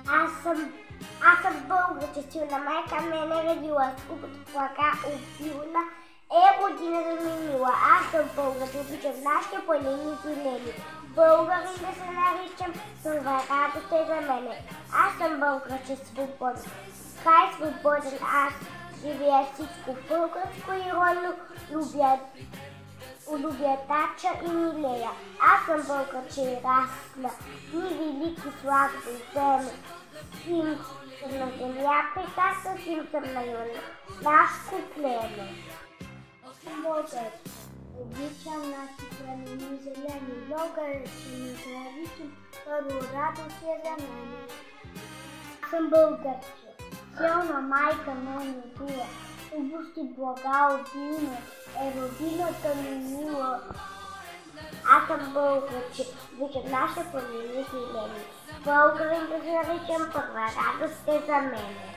Аз съм българче, силна майка мене родила, скупата плака убила, родината ми мила. Аз съм българче, обичам нашите планини зелени. Българин да се наричам, това радост е за мене. Аз съм българче, свободен. Край свободен, аз живея всичко българско и родно, любя тача и милея. Аз съм българче и расна, ни велики сладко време. Син съм на земя, прекрасна син съм на юнашко племе. Българче, обичам нашите планини зелени. Българче, не зависим, първо радост е за мене. Аз съм българче, силна майка мене била. Обущи блага обилно, родината ми мила. Аз съм българче, обичам нашите планини зелени. Българин да се наричам, първа радост е за мене.